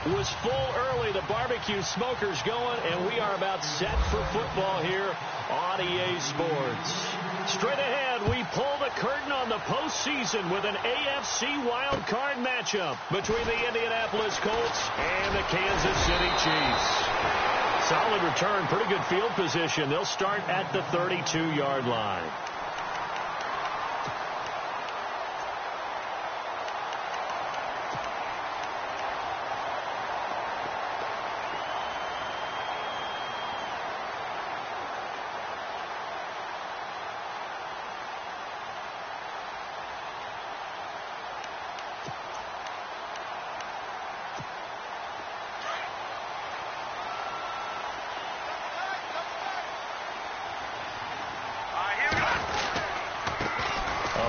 Was full early. The barbecue smoker's going, and we are about set for football here on EA Sports. Straight ahead, we pull the curtain on the postseason with an AFC wildcard matchup between the Indianapolis Colts and the Kansas City Chiefs. Solid return, pretty good field position. They'll start at the 32-yard line.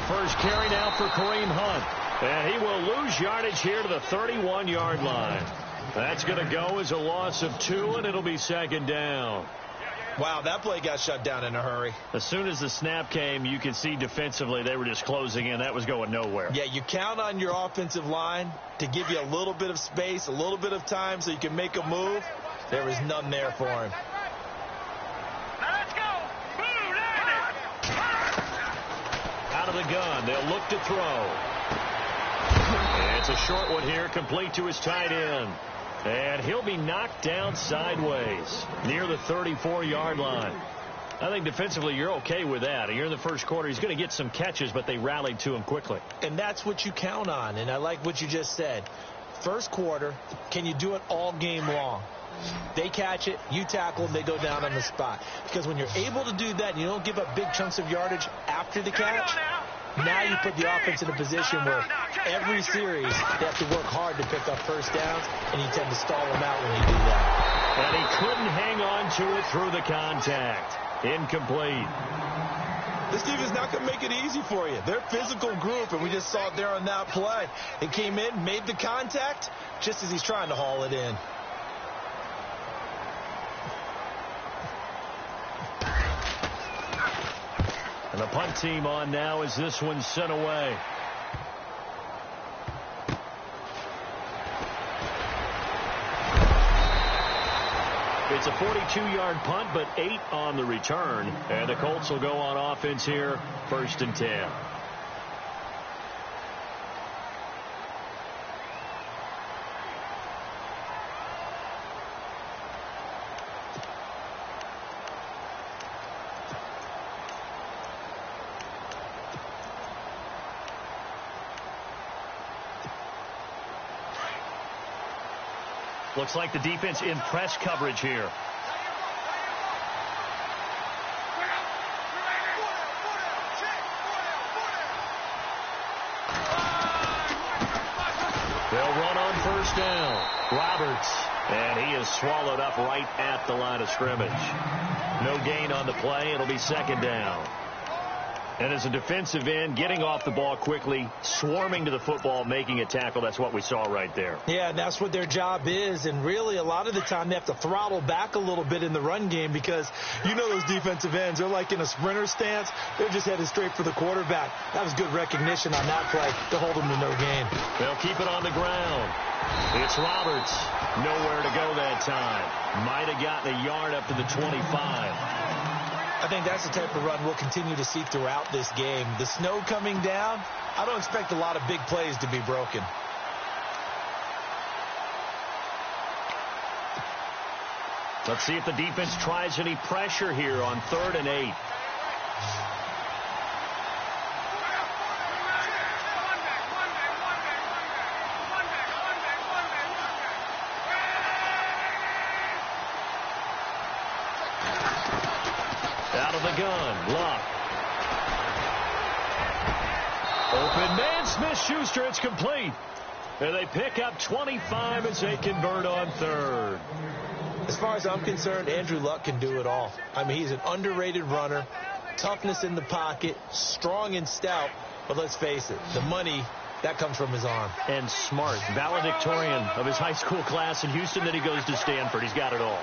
First carry now for Kareem Hunt. And he will lose yardage here to the 31-yard line. That's going to go as a loss of 2, and it'll be second down. Wow, that play got shut down in a hurry. As soon as the snap came, you could see defensively they were just closing in. That was going nowhere. Yeah, you count on your offensive line to give you a little bit of space, a little bit of time so you can make a move. There was none there for him. Out of the gun, they'll look to throw. And it's a short one here, complete to his tight end. And he'll be knocked down sideways near the 34-yard line. I think defensively you're okay with that. You're in the first quarter. He's going to get some catches, but they rallied to him quickly. And that's what you count on, and I like what you just said. First quarter, can you do it all game long? They catch it, you tackle them, they go down on the spot. Because when you're able to do that and you don't give up big chunks of yardage after the catch, now you put the offense in a position where every series they have to work hard to pick up first downs, and you tend to stall them out when you do that. And he couldn't hang on to it through the contact. Incomplete. This defense is not going to make it easy for you. They're a physical group, and we just saw it there on that play. It came in, made the contact, just as he's trying to haul it in. And the punt team on now as this one's sent away. It's a 42-yard punt, but 8 on the return. And the Colts will go on offense here, 1st and 10. Looks like the defense in press coverage here. They'll run on 1st down. Roberts. And he is swallowed up right at the line of scrimmage. No gain on the play. It'll be 2nd down. And as a defensive end, getting off the ball quickly, swarming to the football, making a tackle, that's what we saw right there. Yeah, and that's what their job is. And really, a lot of the time, they have to throttle back a little bit in the run game because you know those defensive ends, they're like in a sprinter stance. They're just headed straight for the quarterback. That was good recognition on that play to hold them to no gain. They'll keep it on the ground. It's Roberts. Nowhere to go that time. Might have gotten a yard up to the 25. I think that's the type of run we'll continue to see throughout this game. The snow coming down, I don't expect a lot of big plays to be broken. Let's see if the defense tries any pressure here on 3rd and 8. Out of the gun, Luck. Open man, Smith-Schuster, it's complete. And they pick up 25 as they convert on 3rd. As far as I'm concerned, Andrew Luck can do it all. I mean, he's an underrated runner, toughness in the pocket, strong and stout. But let's face it, the money, that comes from his arm. And smart, valedictorian of his high school class in Houston, then he goes to Stanford. He's got it all.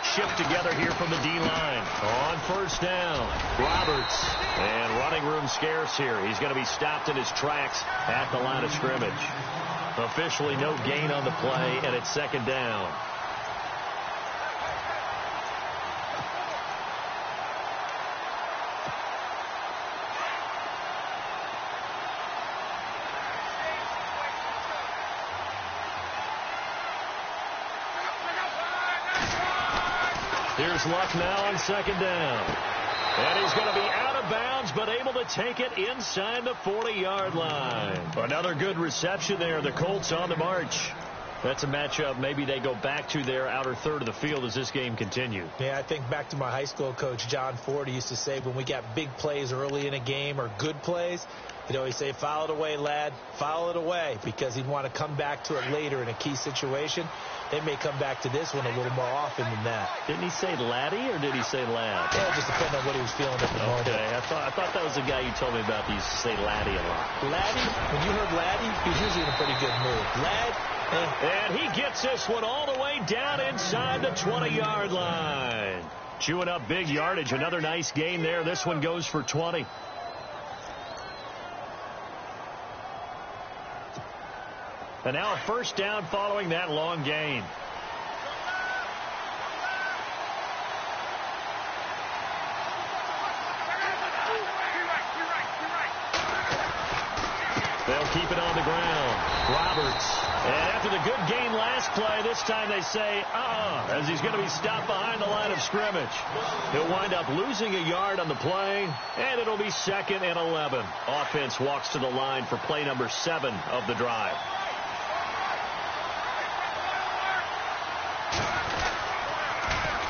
shift together here from the D-line. On first down, Roberts. And running room scarce here. He's going to be stopped in his tracks at the line of scrimmage. Officially no gain on the play, and it's second down. Here's Luck now on second down. And he's going to be out of bounds, but able to take it inside the 40-yard line. Another good reception there. The Colts on the march. That's a matchup maybe they go back to their outer third of the field as this game continues. Yeah, I think back to my high school coach, John Ford. He used to say when we got big plays early in a game or good plays, he'd always say, foul it away, lad, foul it away, because he'd want to come back to it later in a key situation. They may come back to this one a little more often than that. Didn't he say laddie or did he say lad? Yeah, just depending on what he was feeling at the moment. Okay, I thought that was the guy you told me about. He used to say laddie a lot. Laddie? When you heard laddie, he's usually in a pretty good mood. Lad? And he gets this one all the way down inside the 20-yard line. Chewing up big yardage. Another nice gain there. This one goes for 20. And now a first down following that long gain. They'll keep it on the ground. Roberts. And after the good gain last play, this time they say, as he's going to be stopped behind the line of scrimmage. He'll wind up losing a yard on the play, and it'll be 2nd and 11. Offense walks to the line for play number 7 of the drive.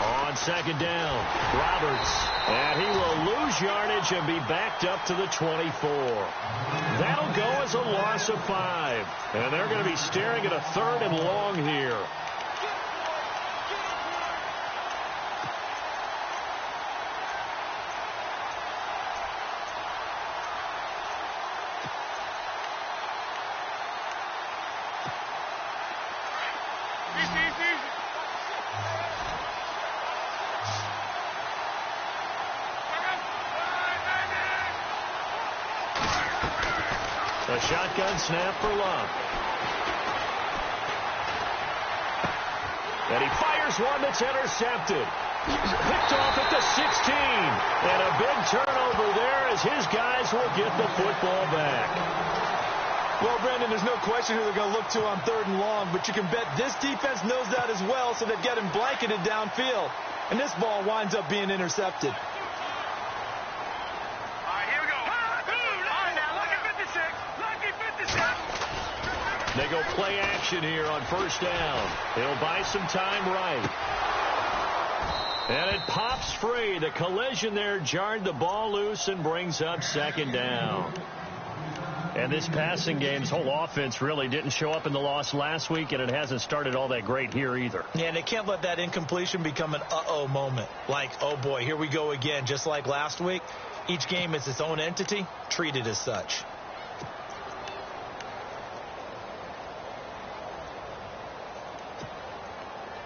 On second down, Roberts. And he will lose yardage and be backed up to the 24. That'll go as a loss of 5. And they're going to be staring at a 3rd and long here. A shotgun snap for Luck. And he fires one that's intercepted. Picked off at the 16. And a big turnover there as his guys will get the football back. Well, Brandon, there's no question who they're going to look to on 3rd and long, but you can bet this defense knows that as well, so they've got him blanketed downfield. And this ball winds up being intercepted. They go play action here on first down. They'll buy some time right. And it pops free. The collision there jarred the ball loose and brings up 2nd down. And this passing game's whole offense really didn't show up in the loss last week, and it hasn't started all that great here either. Yeah, and they can't let that incompletion become an uh-oh moment. Like, oh boy, here we go again. Just like last week, each game is its own entity, treated as such.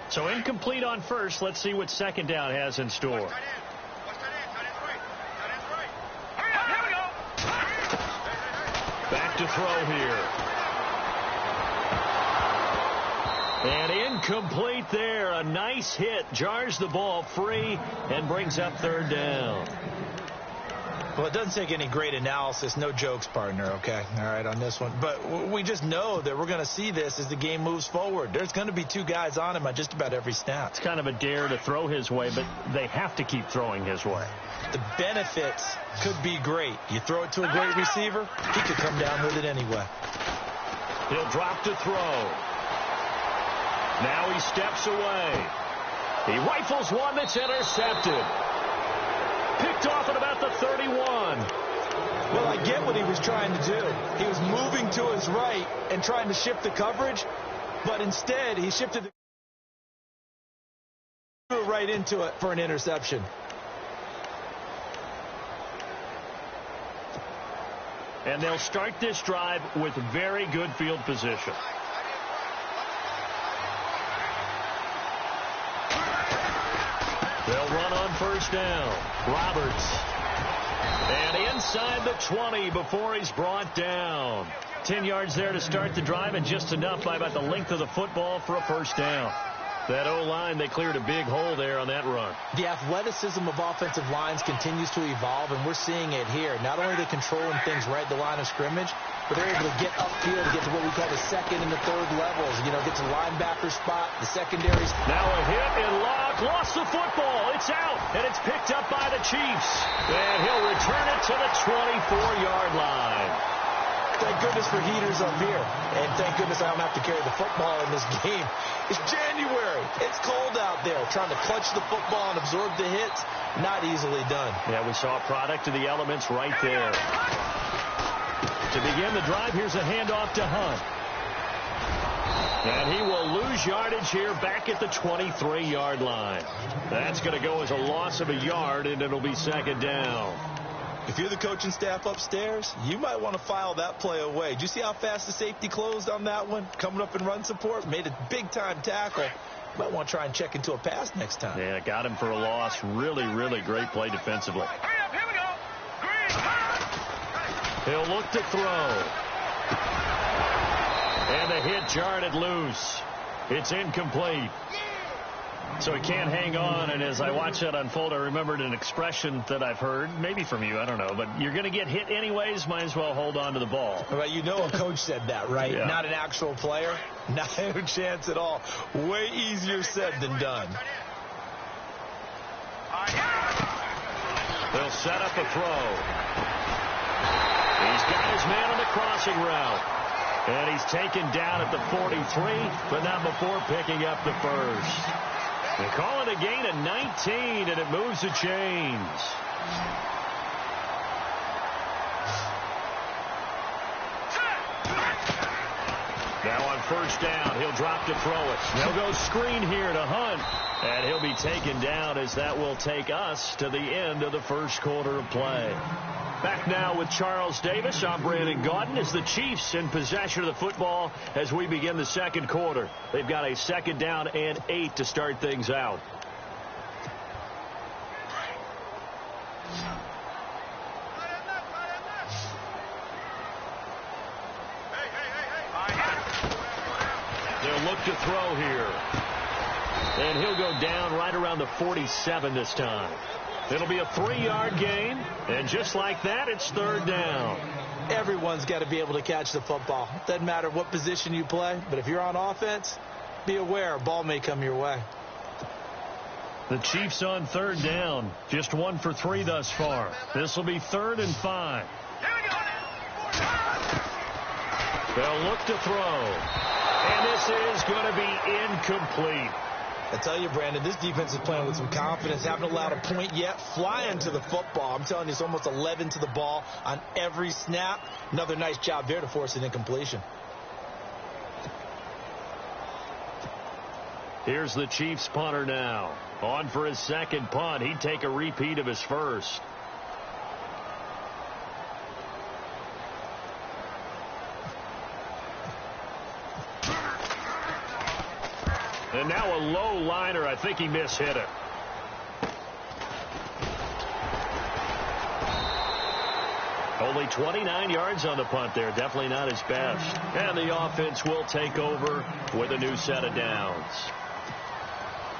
So incomplete on first. Let's see what 2nd down has in store. Back to throw here. And incomplete there. A nice hit. Jars the ball free and brings up 3rd down. Well, it doesn't take any great analysis. No jokes, partner, okay? All right, on this one. But we just know that we're going to see this as the game moves forward. There's going to be 2 guys on him on just about every snap. It's kind of a dare to throw his way, but they have to keep throwing his way. The benefits could be great. You throw it to a great receiver, he could come down with it anyway. He'll drop to throw. Now he steps away. He rifles one that's intercepted. Picked off at about the 31. Well, I get what he was trying to do. He was moving to his right and trying to shift the coverage, but instead he shifted right into it for an interception. And they'll start this drive with very good field position. run on first down. Roberts. And inside the 20 before he's brought down. 10 yards there to start the drive, and just enough by about the length of the football for a first down. That O-line, they cleared a big hole there on that run. The athleticism of offensive lines continues to evolve, and we're seeing it here. Not only are they controlling things right at the line of scrimmage, but they're able to get upfield to get to what we call the second and the third levels. You know, get to the linebacker spot, the secondaries. Now a hit and Locke lost the football. It's out, and it's picked up by the Chiefs. And he'll return it to the 24-yard line. Thank goodness for heaters up here. And thank goodness I don't have to carry the football in this game. It's January. It's cold out there. Trying to clutch the football and absorb the hits, not easily done. Yeah, we saw a product of the elements right there. To begin the drive, here's a handoff to Hunt. And he will lose yardage here back at the 23-yard line. That's going to go as a loss of a yard, and it'll be second down. If you're the coaching staff upstairs, you might want to file that play away. Did you see how fast the safety closed on that one? Coming up in run support, made a big-time tackle. You might want to try and check into a pass next time. Yeah, got him for a loss. Really, really great play defensively. He'll look to throw. And the hit jarred it loose. It's incomplete. So he can't hang on, and as I watch that unfold, I remembered an expression that I've heard, maybe from you, I don't know, but you're going to get hit anyways, might as well hold on to the ball. Well, you know a coach said that, right? Yeah. Not an actual player. Not a chance at all. Way easier said than done. They'll set up a throw. He's got his man on the crossing route. And he's taken down at the 43, but not before picking up the first. They call it a gain of 19, and it moves the chains. Now on first down, he'll drop to throw it. They'll go screen here to Hunt, and he'll be taken down as that will take us to the end of the first quarter of play. Back now with Charles Davis. I'm Brandon Gaudin as the Chiefs in possession of the football as we begin the second quarter. They've got a second down and 8 to start things out. They'll look to throw here. And he'll go down right around the 47 this time. It'll be a 3-yard gain, and just like that, it's third down. Everyone's got to be able to catch the football. Doesn't matter what position you play, but if you're on offense, be aware a ball may come your way. The Chiefs on third down, just 1 for 3 thus far. This will be 3rd and 5. They'll look to throw, and this is going to be incomplete. I tell you, Brandon, this defense is playing with some confidence. Haven't allowed a point yet. Flying to the football. I'm telling you, it's almost 11 to the ball on every snap. Another nice job there to force an incompletion. Here's the Chiefs punter now. On for his second punt. He'd take a repeat of his first. And now a low liner. I think he mishit it. Only 29 yards on the punt there. Definitely not his best. And the offense will take over with a new set of downs.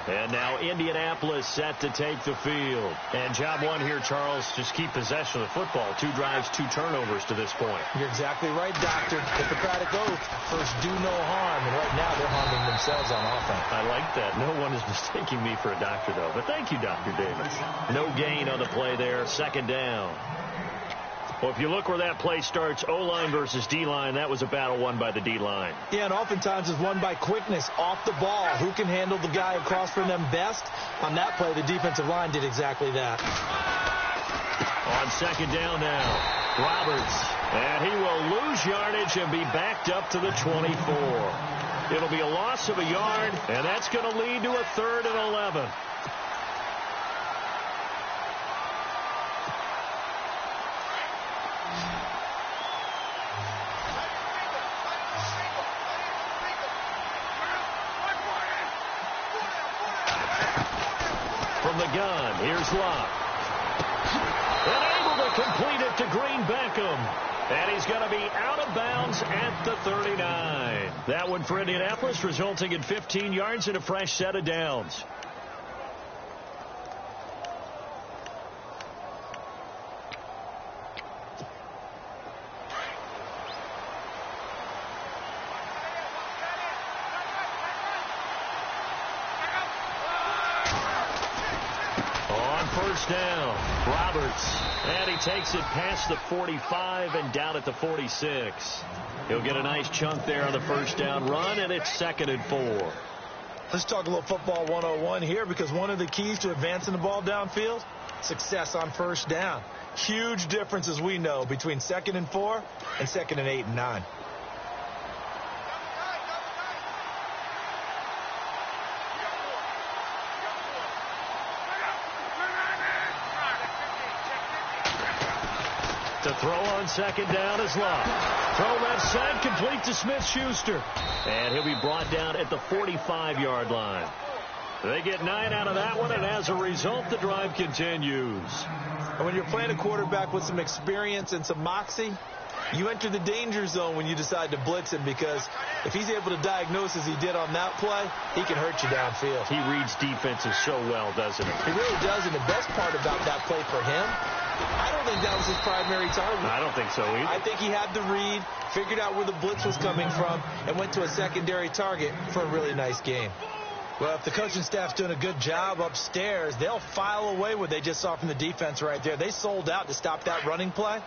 And now Indianapolis set to take the field. And job one here, Charles, just keep possession of the football. 2 drives, 2 turnovers to this point. You're exactly right, Doctor. Hippocratic oath. First, do no harm. And right now, they're harming themselves on offense. I like that. No one is mistaking me for a doctor, though. But thank you, Dr. Davis. No gain on the play there. Second down. Well, if you look where that play starts, O-line versus D-line, that was a battle won by the D-line. Yeah, and oftentimes it's won by quickness, off the ball. Who can handle the guy across from them best? On that play, the defensive line did exactly that. On second down now, Roberts. And he will lose yardage and be backed up to the 24. It'll be a loss of a yard, and that's going to lead to a 3rd and 11. From from the gun. Here's Locke. And able to complete it to Green Beckham. And he's going to be out of bounds at the 39. That one for Indianapolis, resulting in 15 yards and a fresh set of downs. First down, Roberts, and he takes it past the 45 and down at the 46. He'll get a nice chunk there on the first down run, and it's 2nd and 4. Let's talk a little football 101 here, because one of the keys to advancing the ball downfield, success on first down. Huge difference, as we know, between 2nd and 4 and 2nd and 8 and 9. To throw on 2nd down is Locke. Throw left side, complete to Smith-Schuster. And he'll be brought down at the 45-yard line. They get 9 out of that one, and as a result, the drive continues. And when you're playing a quarterback with some experience and some moxie, you enter the danger zone when you decide to blitz him, because if he's able to diagnose as he did on that play, he can hurt you downfield. He reads defenses so well, doesn't he? He really does, and the best part about that play for him, I don't think that was his primary target. I don't think so either. I think he had the read, figured out where the blitz was coming from, and went to a secondary target for a really nice game. Well, if the coaching staff's doing a good job upstairs, they'll file away what they just saw from the defense right there. They sold out to stop that running play.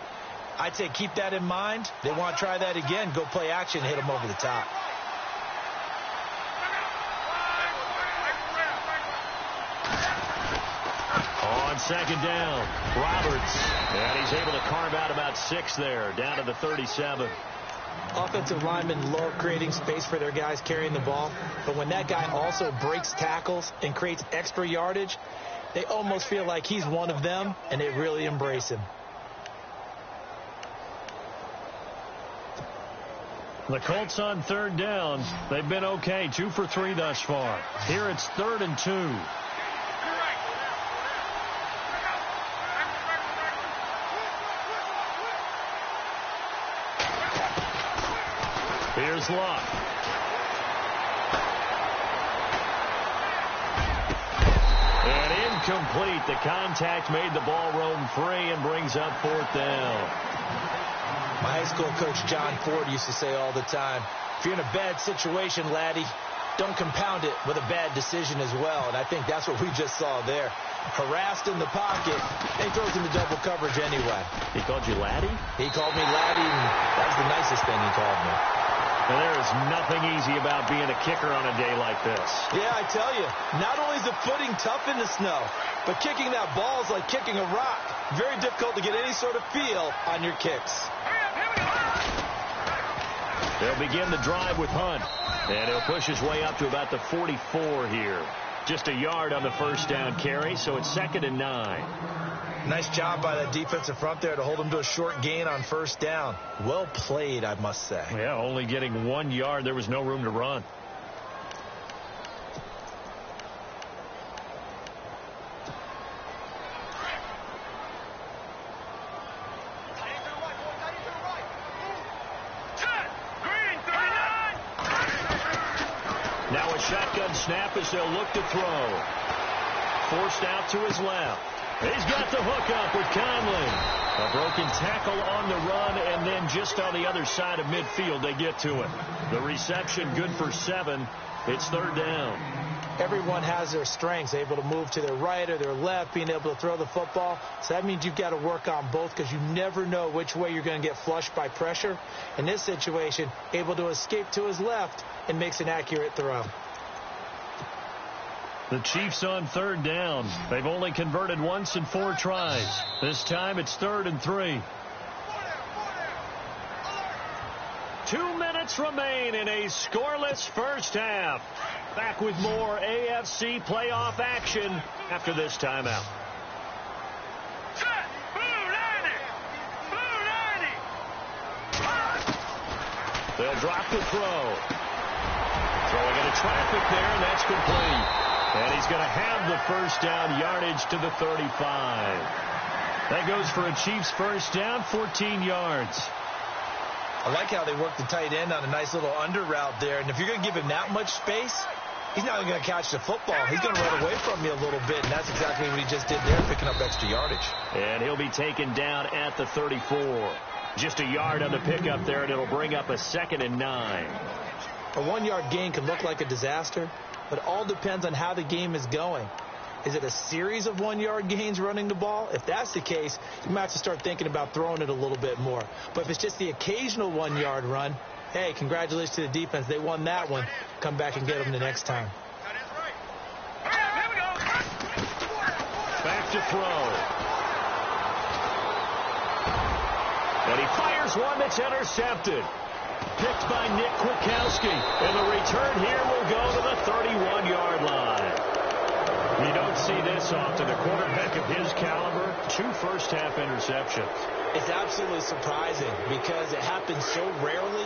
I'd say keep that in mind. They want to try that again. Go play action, hit them over the top. On 2nd down, Roberts. And he's able to carve out about 6 there, down to the 37. Offensive linemen love creating space for their guys carrying the ball. But when that guy also breaks tackles and creates extra yardage, they almost feel like he's one of them, and they really embrace him. The Colts on 3rd down. They've been okay, 2 for 3 thus far. Here it's 3rd and 2. Here's Locke. And incomplete. The contact made the ball roam free and brings up 4th down. My high school coach, John Ford, used to say all the time, if you're in a bad situation, laddie, don't compound it with a bad decision as well. And I think that's what we just saw there. Harassed in the pocket, and he throws into double coverage anyway. He called you laddie? He called me laddie, and that was the nicest thing he called me. Now, there is nothing easy about being a kicker on a day like this. Yeah, I tell you, not only is the footing tough in the snow, but kicking that ball is like kicking a rock. Very difficult to get any sort of feel on your kicks. They'll begin the drive with Hunt, and he'll push his way up to about the 44 here. Just a yard on the first down carry, so it's 2nd and 9. Nice job by that defensive front there to hold him to a short gain on first down. Well played, I must say. Yeah, only getting 1 yard. There was no room to run. Now a shotgun snap as they'll look to throw. Forced out to his left. He's got the hook up with Conley. A broken tackle on the run, and then just on the other side of midfield, they get to it. The reception good for 7. It's 3rd down. Everyone has their strengths, able to move to their right or their left, being able to throw the football. So that means you've got to work on both, because you never know which way you're going to get flushed by pressure. In this situation, able to escape to his left and makes an accurate throw. The Chiefs on 3rd down. They've only converted once in 4 tries. This time it's 3rd and 3. 2 minutes remain in a scoreless first half. Back with more AFC playoff action after this timeout. They'll drop the throw. Throwing into traffic there, and that's complete. And he's going to have the first down, yardage to the 35. That goes for a Chiefs first down, 14 yards. I like how they work the tight end on a nice little under route there. And if you're going to give him that much space, he's not going to catch the football. He's going to run away from you a little bit, and that's exactly what he just did there, picking up extra yardage. And he'll be taken down at the 34. Just a yard on the pickup there, and it'll bring up a 2nd and 9. A 1-yard gain can look like a disaster, but it all depends on how the game is going. Is it a series of 1-yard gains running the ball? If that's the case, you might have to start thinking about throwing it a little bit more. But if it's just the occasional 1-yard run, hey, congratulations to the defense. They won that one. Come back and get them the next time. Back to throw. And he fires one that's intercepted. Picked by Nick Kwiatkowski. And the return here will go to the 31-yard line. You don't see this often. A quarterback of his caliber, 2 first-half interceptions. It's absolutely surprising because it happens so rarely.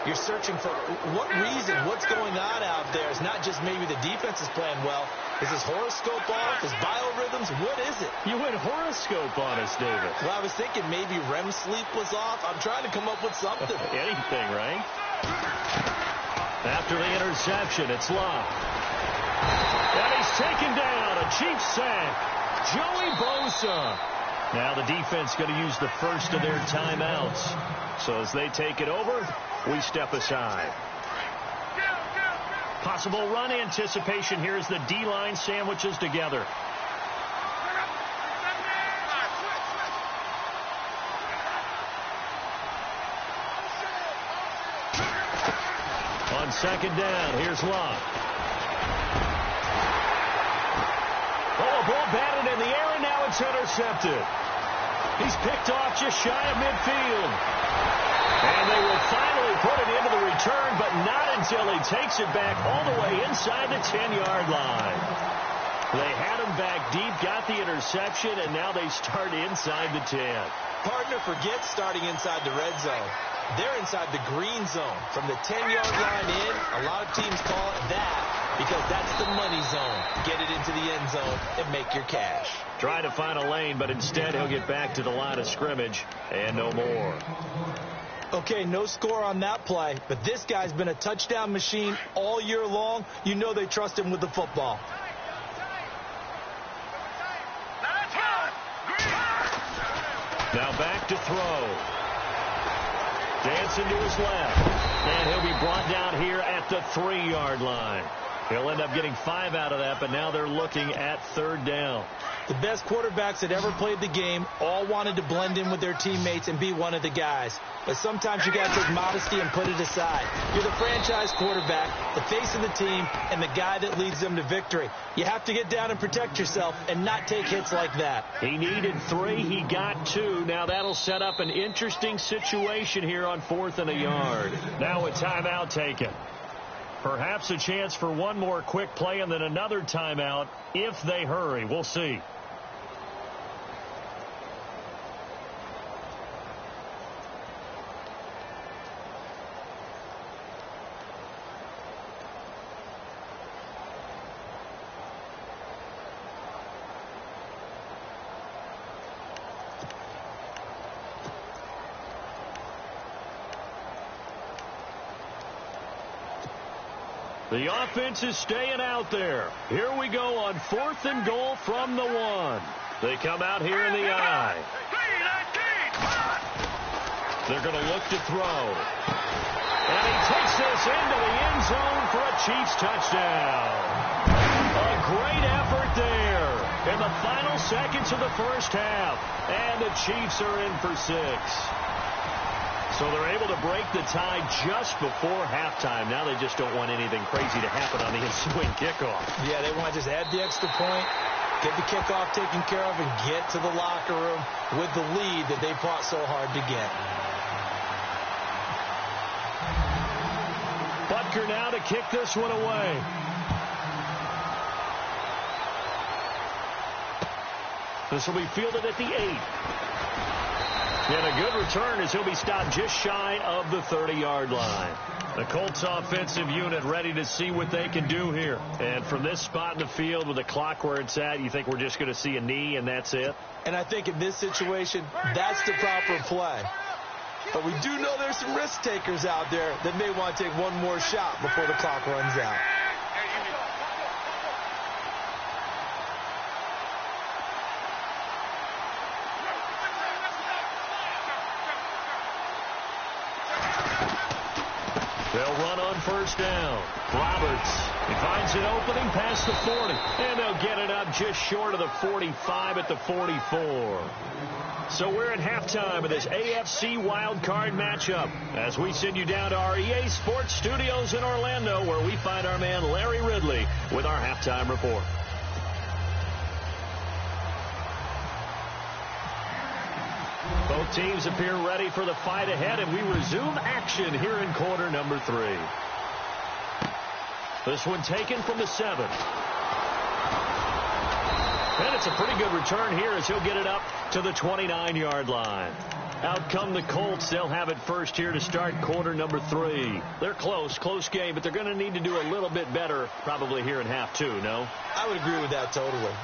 You're searching for what reason, what's going on out there. It's not just maybe the defense is playing well. Is his horoscope off? His biorhythms? What is it? You went horoscope on us, David. Well, I was thinking maybe REM sleep was off. I'm trying to come up with something. Anything, right? After the interception, it's Love. And he's taken down. A Chiefs sack. Joey Bosa. Now the defense going to use the first of their timeouts. So as they take it over, we step aside. Possible run anticipation here as the D-line sandwiches together. On 2nd down, here's Love. Oh, a ball batted in the air, and now it's intercepted. He's picked off just shy of midfield. And they will finally put it into the return, but not until he takes it back all the way inside the 10-yard line. They had him back deep, got the interception, and now they start inside the 10. Partner forgets starting inside the red zone. They're inside the green zone. From the 10-yard line in, a lot of teams call it that because that's the money zone. Get it into the end zone and make your cash. Trying to find a lane, but instead he'll get back to the line of scrimmage and no more. Okay, no score on that play, but this guy's been a touchdown machine all year long. You know they trust him with the football. Now back to throw. Dancing to his left. And he'll be brought down here at the 3-yard line. He'll end up getting 5 out of that, but now they're looking at 3rd down. The best quarterbacks that ever played the game all wanted to blend in with their teammates and be one of the guys. But sometimes you got to take modesty and put it aside. You're the franchise quarterback, the face of the team, and the guy that leads them to victory. You have to get down and protect yourself and not take hits like that. He needed 3. He got 2. Now that'll set up an interesting situation here on 4th and a yard. Now a timeout taken. Perhaps a chance for one more quick play and then another timeout if they hurry. We'll see. The offense is staying out there. Here we go on 4th and goal from the 1. They come out here in the I. They're going to look to throw. And he takes this into the end zone for a Chiefs touchdown. A great effort there in the final seconds of the first half. And the Chiefs are in for 6. So they're able to break the tie just before halftime. Now they just don't want anything crazy to happen on the ensuing kickoff. Yeah, they want to just add the extra point, get the kickoff taken care of, and get to the locker room with the lead that they fought so hard to get. Butker now to kick this one away. This will be fielded at the 8. And a good return as he'll be stopped just shy of the 30-yard line. The Colts offensive unit ready to see what they can do here. And from this spot in the field with the clock where it's at, you think we're just going to see a knee and that's it? And I think in this situation, that's the proper play. But we do know there's some risk takers out there that may want to take one more shot before the clock runs out. They'll run on first down. Roberts, he finds an opening past the 40. And they'll get it up just short of the 45 at the 44. So we're at halftime of this AFC wildcard matchup as we send you down to our EA Sports Studios in Orlando, where we find our man Larry Ridley with our halftime report. Both teams appear ready for the fight ahead, and we resume action here in quarter number 3. This one taken from the 7. And it's a pretty good return here as he'll get it up to the 29-yard line. Out come the Colts. They'll have it first here to start quarter number 3. They're close game, but they're going to need to do a little bit better probably here in half 2, no? I would agree with that totally.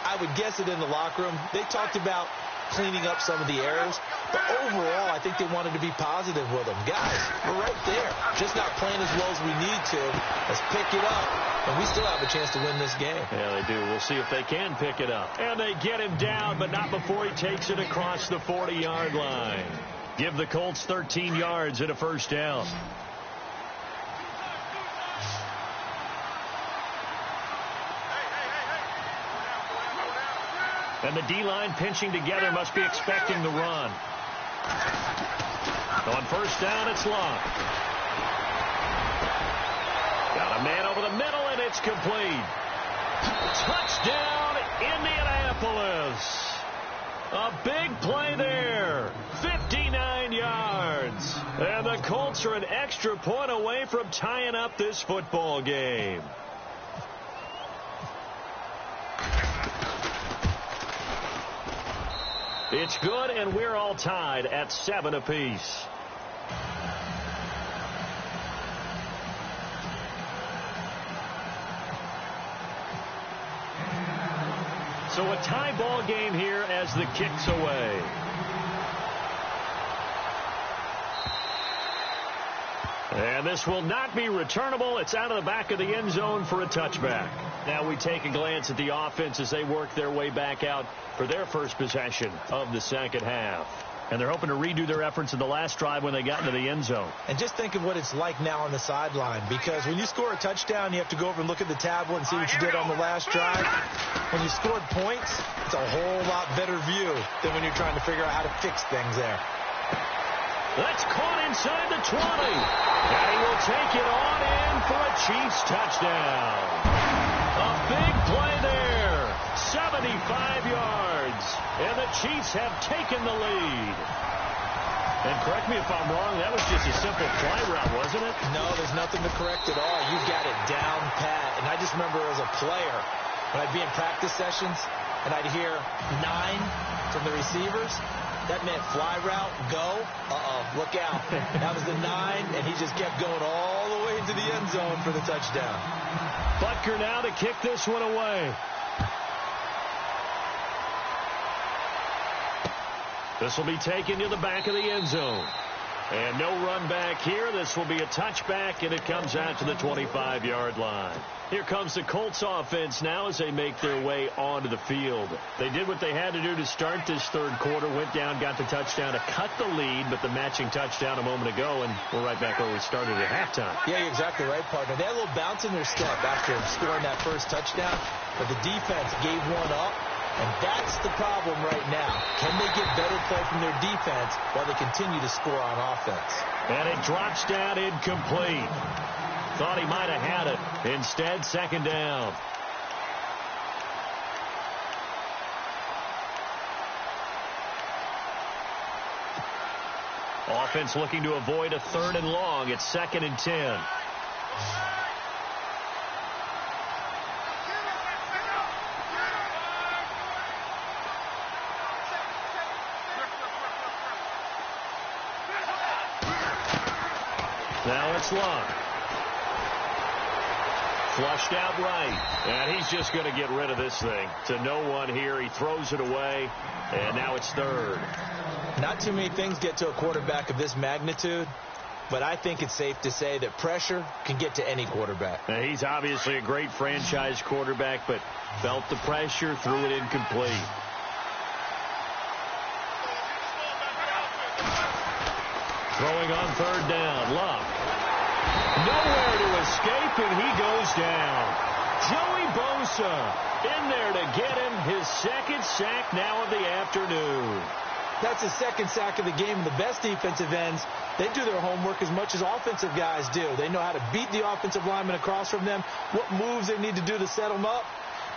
I would guess it in the locker room. They talked about cleaning up some of the errors, but overall I think they wanted to be positive with them. Guys, we're right there, just not playing as well as we need to. Let's pick it up, and we still have a chance to win this game. Yeah, they do. We'll see if they can pick it up. And they get him down, but not before he takes it across the 40-yard line. Give the Colts 13 yards and a first down. And the D-line pinching together must be expecting the run. On first down, it's Long. Got a man over the middle, and it's complete. Touchdown, Indianapolis. A big play there. 59 yards. And the Colts are an extra point away from tying up this football game. It's good, and we're all tied at 7 apiece. So a tie ball game here as the kick's away. And this will not be returnable. It's out of the back of the end zone for a touchback. Now we take a glance at the offense as they work their way back out for their first possession of the second half. And they're hoping to redo their efforts in the last drive when they got into the end zone. And just think of what it's like now on the sideline, because when you score a touchdown, you have to go over and look at the tablet and see what you did on the last drive. When you scored points, it's a whole lot better view than when you're trying to figure out how to fix things there. That's caught inside the 20. And he will take it on in for a Chiefs touchdown. A big play there. 75 yards. And the Chiefs have taken the lead. And correct me if I'm wrong, that was just a simple fly route, wasn't it? No, there's nothing to correct at all. You've got it down pat. And I just remember as a player, when I'd be in practice sessions, and I'd hear 9 from the receivers, that meant fly route, go. Look out. That was the 9, and he just kept going all the way into the end zone for the touchdown. Butker now to kick this one away. This will be taken to the back of the end zone. And no run back here. This will be a touchback, and it comes out to the 25-yard line. Here comes the Colts offense now as they make their way onto the field. They did what they had to do to start this third quarter, went down, got the touchdown to cut the lead, but the matching touchdown a moment ago, and we're right back where we started at halftime. Yeah, you're exactly right, partner. They had a little bounce in their step after scoring that first touchdown, but the defense gave one up. And that's the problem right now. Can they get better play from their defense while they continue to score on offense? And it drops down incomplete. Thought he might have had it. Instead, second down. Offense looking to avoid a 3rd and long. It's 2nd and 10. Now it's Luck. Flushed out right. And he's just going to get rid of this thing. To no one here. He throws it away. And now it's third. Not too many things get to a quarterback of this magnitude. But I think it's safe to say that pressure can get to any quarterback. Now, he's obviously a great franchise quarterback, but felt the pressure, threw it incomplete. Throwing on third down. Luck. Nowhere to escape, and he goes down. Joey Bosa in there to get him his second sack now of the afternoon. That's his second sack of the game. The best defensive ends, they do their homework as much as offensive guys do. They know how to beat the offensive lineman across from them, what moves they need to do to set them up.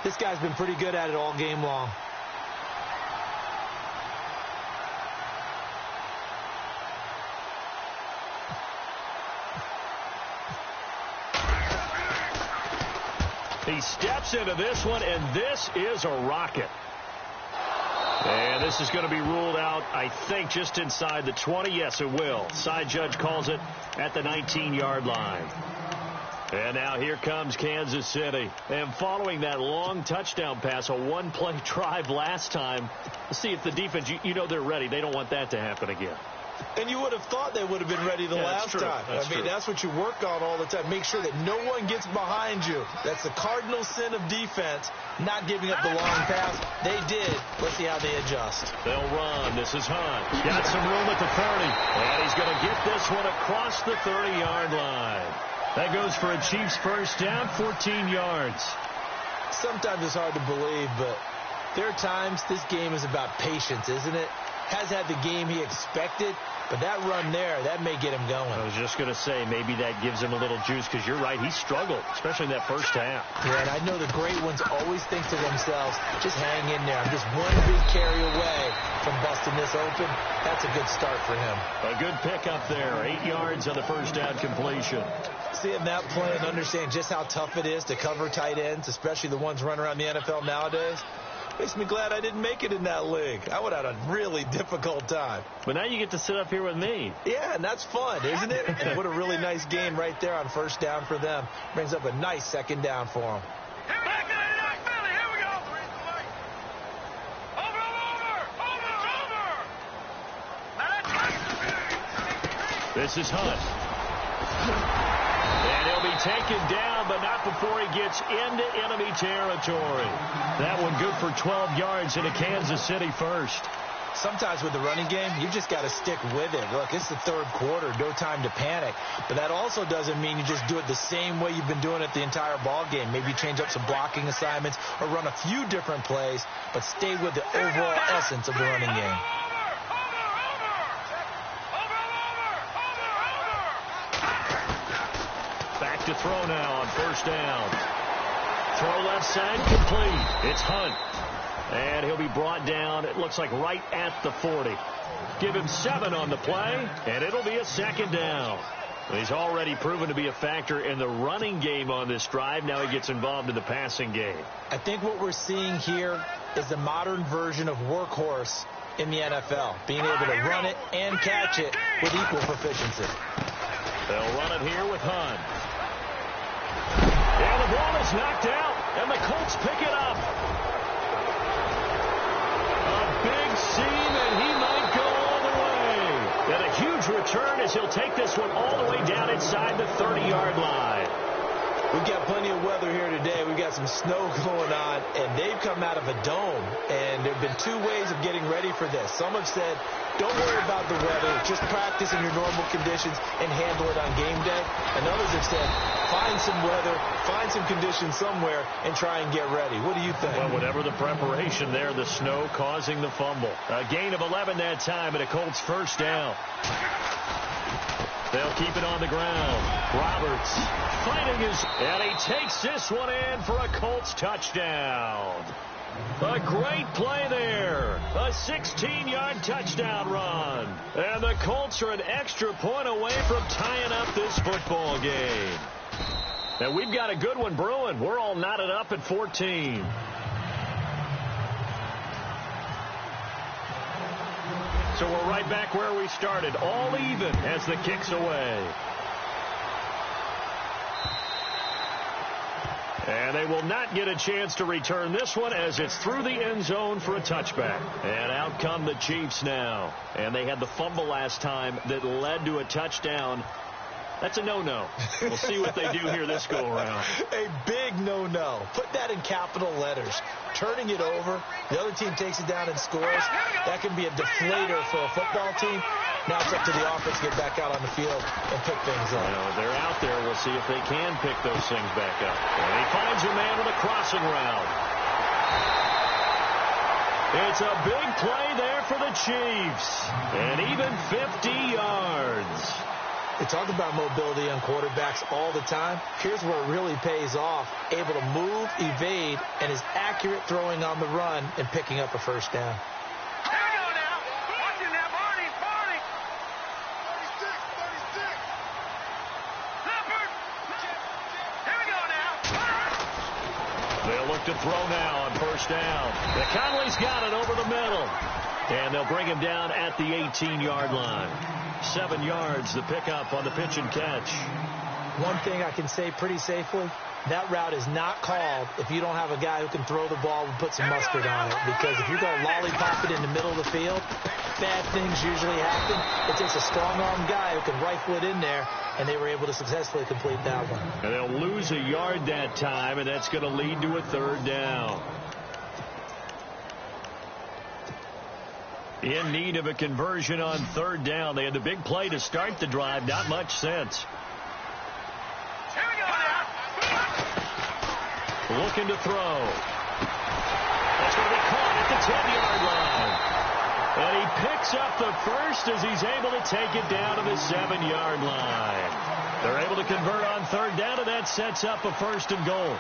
This guy's been pretty good at it all game long. He steps into this one, and this is a rocket. And this is going to be ruled out, I think, just inside the 20. Yes, it will. Side judge calls it at the 19-yard line. And now here comes Kansas City. And following that long touchdown pass, a one-play drive last time, see if the defense, you know they're ready. They don't want that to happen again. And you would have thought they would have been ready the last time. That's what you work on all the time. Make sure that no one gets behind you. That's the cardinal sin of defense, not giving up the long pass. They did. Let's see how they adjust. They'll run. This is Hunt. Got some room at the 30. And he's going to get this one across the 30-yard line. That goes for a Chiefs first down, 14 yards. Sometimes it's hard to believe, but there are times this game is about patience, isn't it? Has had the game he expected, but that run there, that may get him going. I was just going to say, maybe that gives him a little juice, because you're right, he struggled, especially in that first half. Yeah, and I know the great ones always think to themselves, just hang in there. I'm just one big carry away from busting this open. That's a good start for him. A good pickup there, 8 yards on the first down completion. Seeing that play and understand just how tough it is to cover tight ends, especially the ones running around the NFL nowadays, makes me glad I didn't make it in that league. I would have had a really difficult time. But now you get to sit up here with me. Yeah, and that's fun, isn't it? And what a really nice game right there on first down for them. Brings up a nice second down for them. This is Hunt. And he'll be taken down, but not before he gets into enemy territory. That one good for 12 yards into Kansas City first. Sometimes with the running game, you just got to stick with it. Look, it's the third quarter, no time to panic. But that also doesn't mean you just do it the same way you've been doing it the entire ball game. Maybe change up some blocking assignments or run a few different plays, but stay with the overall essence of the running game. Back to throw now on first down. Throw left side, complete. It's Hunt. And he'll be brought down, it looks like right at the 40. Give him 7 on the play, and it'll be a second down. He's already proven to be a factor in the running game on this drive. Now he gets involved in the passing game. I think what we're seeing here is the modern version of workhorse in the NFL, being able to run it and catch it with equal proficiency. They'll run it here with Hunt. And the ball is knocked out, and the Colts pick it up. A big seam, and he might go all the way. And a huge return as he'll take this one all the way down inside the 30-yard line. We've got plenty of weather here today. We've got some snow going on, and they've come out of a dome. And there have been 2 ways of getting ready for this. Some have said, don't worry about the weather. Just practice in your normal conditions and handle it on game day. And others have said, find some weather, find some conditions somewhere, and try and get ready. What do you think? Well, whatever the preparation there, the snow causing the fumble. A gain of 11 that time, and a Colts first down. They'll keep it on the ground. Roberts fighting and he takes this one in for a Colts touchdown. A great play there. A 16-yard touchdown run. And the Colts are an extra point away from tying up this football game. And we've got a good one brewing. We're all knotted up at 14. So we're right back where we started, all even as the kick's away. And they will not get a chance to return this one as it's through the end zone for a touchback. And out come the Chiefs now. And they had the fumble last time that led to a touchdown. That's a no-no. We'll see what they do here this go-around. A big no-no. Put that in capital letters. Turning it over, the other team takes it down and scores. That can be a deflator for a football team. Now it's up to the offense to get back out on the field and pick things up. They're out there. We'll see if they can pick those things back up. And he finds a man with a crossing route. It's a big play there for the Chiefs. And even 50 yards. They talk about mobility on quarterbacks all the time. Here's where it really pays off. Able to move, evade, and is accurate throwing on the run and picking up a first down. They'll look to throw now on first down. Conley's got it over the middle. And they'll bring him down at the 18-yard line. 7 yards, the pickup on the pitch and catch. One thing I can say pretty safely, that route is not called if you don't have a guy who can throw the ball and put some mustard on it. Because if you're going to lollipop it in the middle of the field, bad things usually happen. It takes a strong-armed guy who can rifle it in there, and they were able to successfully complete that one. And they'll lose a yard that time, and that's going to lead to a third down. In need of a conversion on third down. They had the big play to start the drive. Not much sense. Looking to throw. That's going to be caught at the 10-yard line. And he picks up the first as he's able to take it down to the 7-yard line. They're able to convert on third down, and that sets up a first and goal.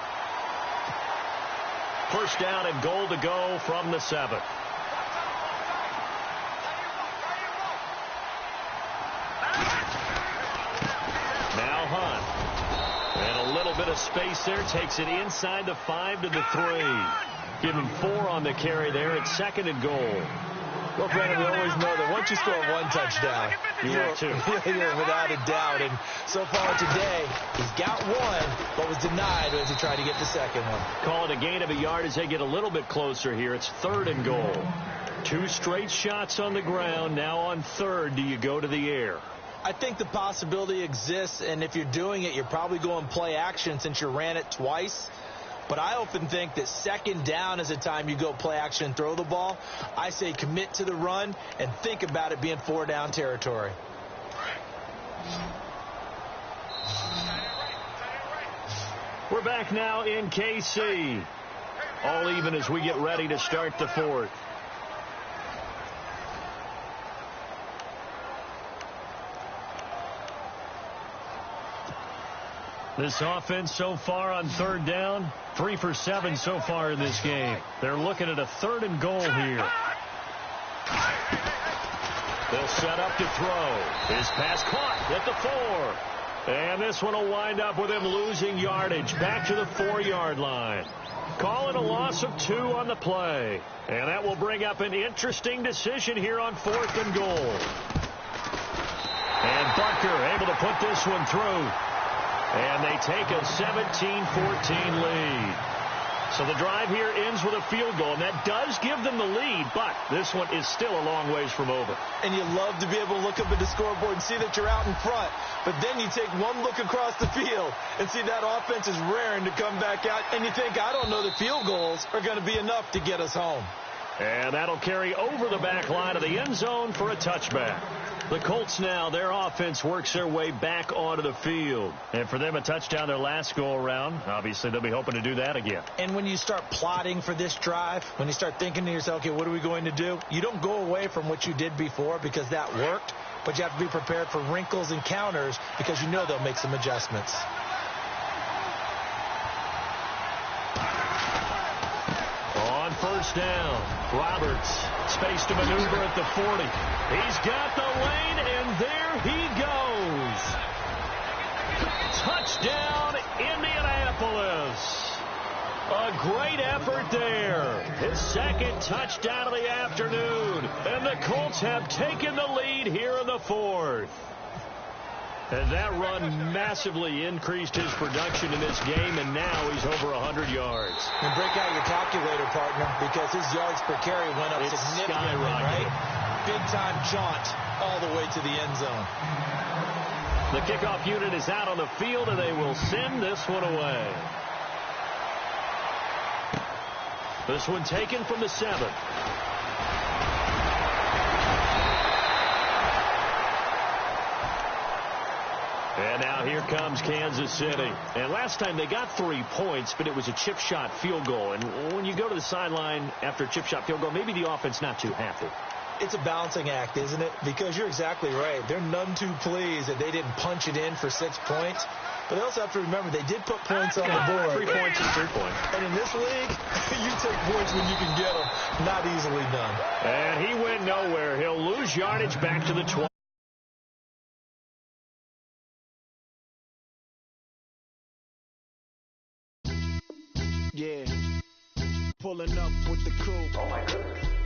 First down and goal to go from the 7. Now Hunt. And a little bit of space there. Takes it inside the 5 to the 3. Give him 4 on the carry there. It's second and goal. Well, Brandon, we always know that once you score one touchdown, you're without a doubt. And so far today, he's got one, but was denied as he tried to get the second one. Call it a gain of a yard as they get a little bit closer here. It's third and goal. 2 straight shots on the ground. Now on third, do you go to the air? I think the possibility exists, and if you're doing it, you're probably going play action since you ran it twice. But I often think that second down is the time you go play action and throw the ball. I say commit to the run and think about it being 4-down territory. We're back now in KC. All even as we get ready to start the fourth. This offense so far on third down, 3 for 7 so far in this game. They're looking at a third and goal here. They'll set up to throw. His pass caught at the 4. And this one will wind up with him losing yardage back to the 4-yard line. Call it a loss of 2 on the play. And that will bring up an interesting decision here on 4th and goal. And Butker able to put this one through. And they take a 17-14 lead. So the drive here ends with a field goal, and that does give them the lead, but this one is still a long ways from over. And you love to be able to look up at the scoreboard and see that you're out in front, but then you take one look across the field and see that offense is raring to come back out, and you think, I don't know that field goals are going to be enough to get us home. And that'll carry over the back line of the end zone for a touchback. The Colts now, their offense works their way back onto the field. And for them, a touchdown their last go-around. Obviously, they'll be hoping to do that again. And when you start plotting for this drive, when you start thinking to yourself, okay, what are we going to do? You don't go away from what you did before because that worked, but you have to be prepared for wrinkles and counters because you know they'll make some adjustments. On first down, Roberts, space to maneuver at the 40. He's got the lane, and there he goes. Touchdown, Indianapolis. A great effort there. His second touchdown of the afternoon. And the Colts have taken the lead here in the 4th. And that run massively increased his production in this game, and now he's over 100 yards. And break out your calculator, partner, because his yards per carry went up significantly, right? Big-time jaunt all the way to the end zone. The kickoff unit is out on the field, and they will send this one away. This one taken from the 7. And now here comes Kansas City. And last time they got 3 points, but it was a chip shot field goal. And when you go to the sideline after a chip shot field goal, maybe the offense not too happy. It's a balancing act, isn't it? Because you're exactly right. They're none too pleased that they didn't punch it in for 6 points. But they also have to remember they did put points on the board. 3 points is 3 points. And in this league, you take points when you can get them. Not easily done. And he went nowhere. He'll lose yardage back to the 20. Yeah, pulling up with the crew. Oh my goodness.